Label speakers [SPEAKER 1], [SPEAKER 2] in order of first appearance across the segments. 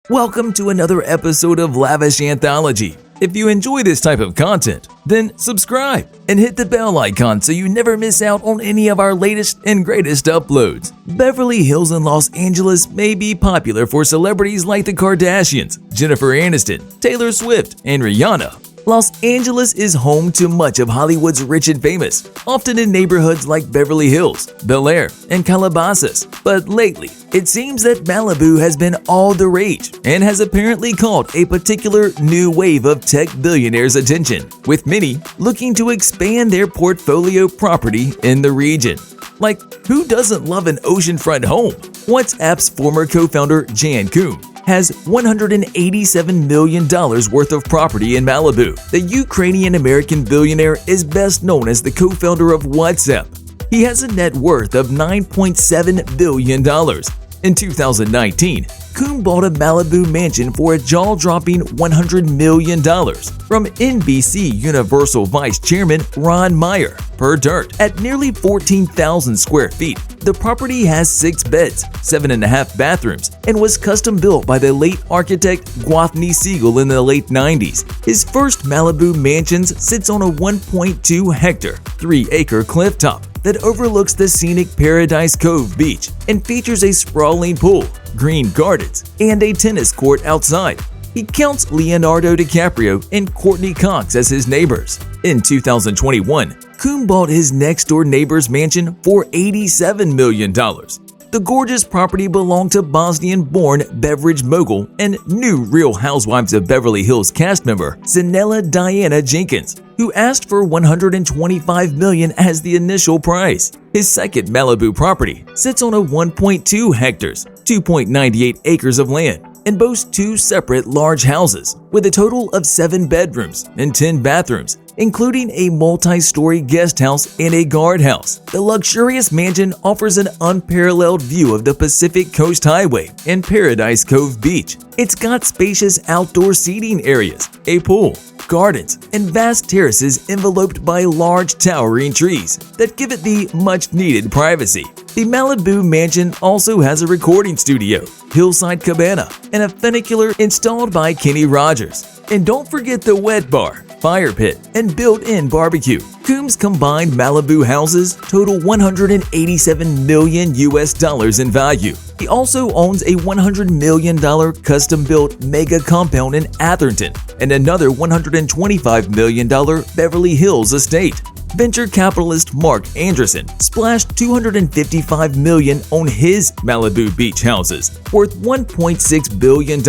[SPEAKER 1] Welcome to another episode of Lavish Anthology. If you enjoy this type of content, then subscribe and hit the bell icon so you never miss out on any of our latest and greatest uploads. Beverly Hills in Los Angeles may be popular for celebrities like the Kardashians, Jennifer Aniston, Taylor Swift, and Rihanna. Los Angeles is home to much of Hollywood's rich and famous, often in neighborhoods like Beverly Hills, Bel-Air, and Calabasas. But lately, it seems that Malibu has been all the rage and has apparently caught a particular new wave of tech billionaires' attention, with many looking to expand their portfolio property in the region. Like, who doesn't love an oceanfront home? WhatsApp's former co-founder Koum has $187 million worth of property in Malibu. The Ukrainian-American billionaire is best known as the co-founder of WhatsApp. He has a net worth of $9.7 billion. In 2019, Koum bought a Malibu mansion for a jaw-dropping $100 million from NBC Universal Vice Chairman Ron Meyer, per dirt. At nearly 14,000 square feet, the property has 6 beds, 7.5 bathrooms, and was custom-built by the late architect 𝐥𝐤𝐤𝐞 in the late 90s. His first Malibu mansions sits on a 1.2-hectare, 3-acre clifftop that overlooks the scenic Paradise Cove beach and features a sprawling pool, green gardens, and a tennis court outside. He counts Leonardo DiCaprio and Courtney Cox as his neighbors. In 2021, Koum bought his next-door neighbor's mansion for $87 million. The gorgeous property belonged to Bosnian-born beverage mogul and new Real Housewives of Beverly Hills cast member Zanella Diana Jenkins, who asked for $125 million as the initial price. His second Malibu property sits on a 1.2 hectares, 2.98 acres of land, and boasts 2 separate large houses with a total of 7 bedrooms and 10 bathrooms, including a multi-story guest house and a guardhouse. The luxurious mansion offers an unparalleled view of the Pacific Coast Highway and Paradise Cove Beach. It's got spacious outdoor seating areas, a pool, gardens, and vast terraces enveloped by large towering trees that give it the much-needed privacy. The Malibu mansion also has a recording studio, hillside cabana, and a funicular installed by Kenny Rogers. And don't forget the wet bar, fire pit, and built-in barbecue. Koum's combined Malibu houses total $187 million in value. He also owns a $100 million custom-built mega compound in Atherton and another $125 million Beverly Hills estate. Venture capitalist Mark Andreessen splashed $255 million on his Malibu beach houses, worth $1.6 billion.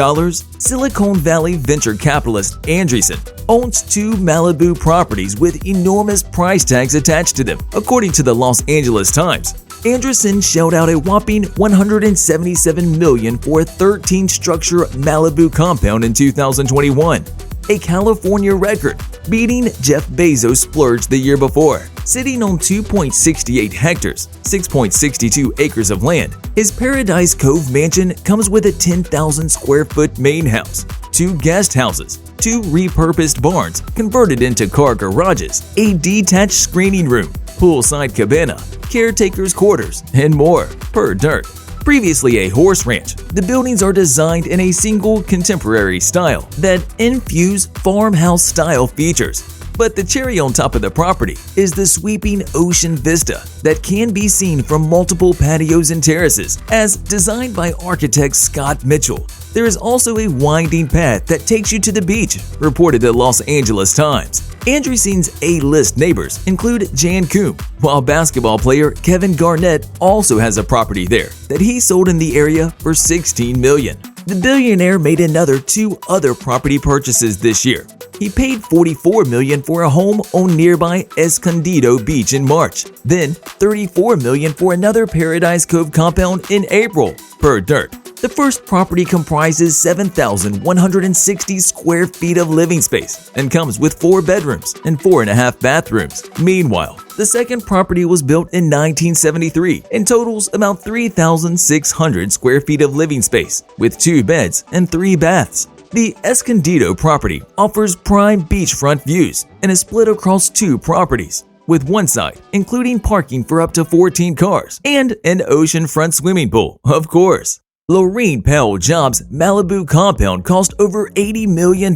[SPEAKER 1] Silicon Valley venture capitalist Andreessen owns 2 Malibu properties with enormous price tags attached to them. According to the Los Angeles Times, Andreessen shelled out a whopping $177 million for a 13-structure Malibu compound in 2021, a California record, beating Jeff Bezos' splurge the year before. Sitting on 2.68 hectares, 6.62 acres of land, his Paradise Cove mansion comes with a 10,000 square foot main house, 2 guest houses, 2 repurposed barns converted into car garages, a detached screening room, poolside cabana, caretaker's quarters, and more, per dirt. Previously a horse ranch, the buildings are designed in a single contemporary style that infuse farmhouse-style features. But the cherry on top of the property is the sweeping ocean vista that can be seen from multiple patios and terraces, as designed by architect Scott Mitchell. There is also a winding path that takes you to the beach, reported the Los Angeles Times. Andreessen's A-list neighbors include Koum, while basketball player Kevin Garnett also has a property there that he sold in the area for $16 million. The billionaire made another 2 other property purchases this year. He paid $44 million for a home on nearby Escondido Beach in March, then $34 million for another Paradise Cove compound in April, per dirt. The first property comprises 7,160 square feet of living space and comes with 4 bedrooms and 4.5 bathrooms. Meanwhile, the second property was built in 1973 and totals about 3,600 square feet of living space with 2 beds and 3 baths. The Escondido property offers prime beachfront views and is split across 2 properties, with one side including parking for up to 14 cars and an oceanfront swimming pool, of course. Laureen Powell Jobs' Malibu compound cost over $80 million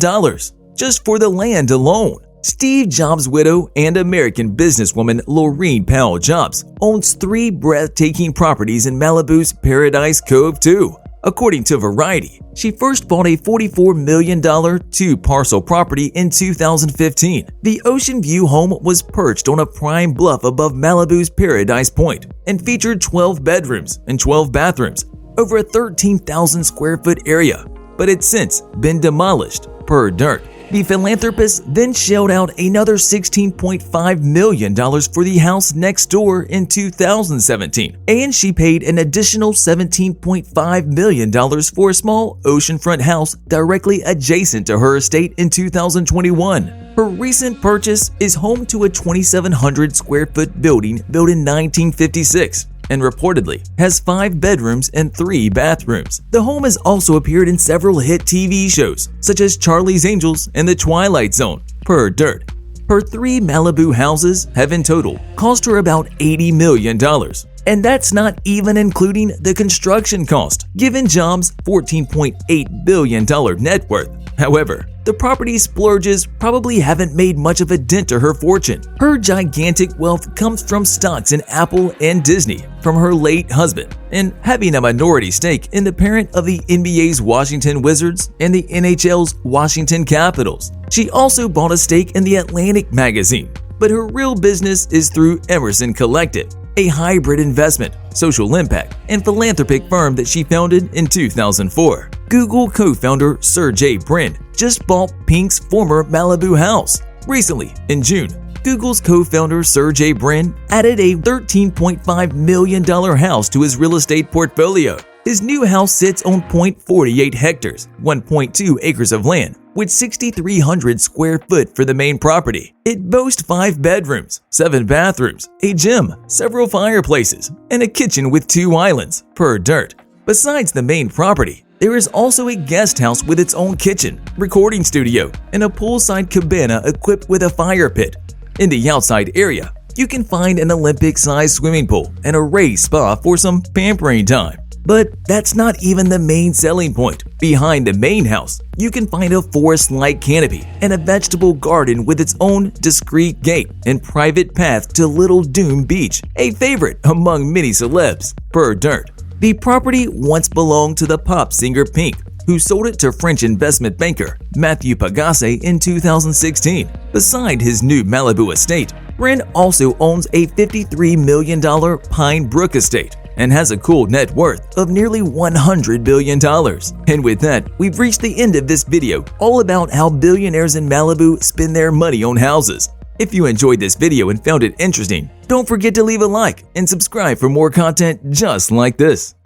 [SPEAKER 1] just for the land alone. Steve Jobs' widow and American businesswoman Laureen Powell Jobs owns 3 breathtaking properties in Malibu's Paradise Cove 2. According to Variety, she first bought a $44 million 2-parcel property in 2015. The Ocean View home was perched on a prime bluff above Malibu's Paradise Point and featured 12 bedrooms and 12 bathrooms over a 13,000 square foot area, but it's since been demolished per Dirt. The philanthropist then shelled out another $16.5 million for the house next door in 2017, and she paid an additional $17.5 million for a small oceanfront house directly adjacent to her estate in 2021. Her recent purchase is home to a 2,700 square foot building built in 1956. And reportedly has 5 bedrooms and 3 bathrooms. The home has also appeared in several hit TV shows, such as Charlie's Angels and The Twilight Zone, per Dirt. Her 3 Malibu houses have in total cost her about $80 million. And that's not even including the construction cost, given Jobs' $14.8 billion net worth. However, the property splurges probably haven't made much of a dent to her fortune. Her gigantic wealth comes from stocks in Apple and Disney from her late husband, and having a minority stake in the parent of the NBA's Washington Wizards and the NHL's Washington Capitals. She also bought a stake in the Atlantic magazine, but her real business is through Emerson Collective, a hybrid investment, social impact, and philanthropic firm that she founded in 2004. Google co-founder Sergey Brin just bought Pink's former Malibu house. Recently, in June, Google's co-founder Sergey Brin added a $13.5 million house to his real estate portfolio. His new house sits on 0.48 hectares, 1.2 acres of land, with 6,300 square foot for the main property. It boasts 5 bedrooms, 7 bathrooms, a gym, several fireplaces, and a kitchen with 2 islands, per Dirt. Besides the main property, there is also a guest house with its own kitchen, recording studio, and a poolside cabana equipped with a fire pit. In the outside area, you can find an Olympic-sized swimming pool and a race spa for some pampering time. But that's not even the main selling point. Behind the main house, you can find a forest-like canopy and a vegetable garden with its own discreet gate and private path to Little Doom Beach, a favorite among many celebs, per Dirt. The property once belonged to the pop singer Pink, who sold it to French investment banker Matthew Pagasse in 2016. Beside his new Malibu estate, Brin also owns a $53 million Pine Brook estate and has a cool net worth of nearly $100 billion. And with that, we've reached the end of this video all about how billionaires in Malibu spend their money on houses. If you enjoyed this video and found it interesting, don't forget to leave a like and subscribe for more content just like this.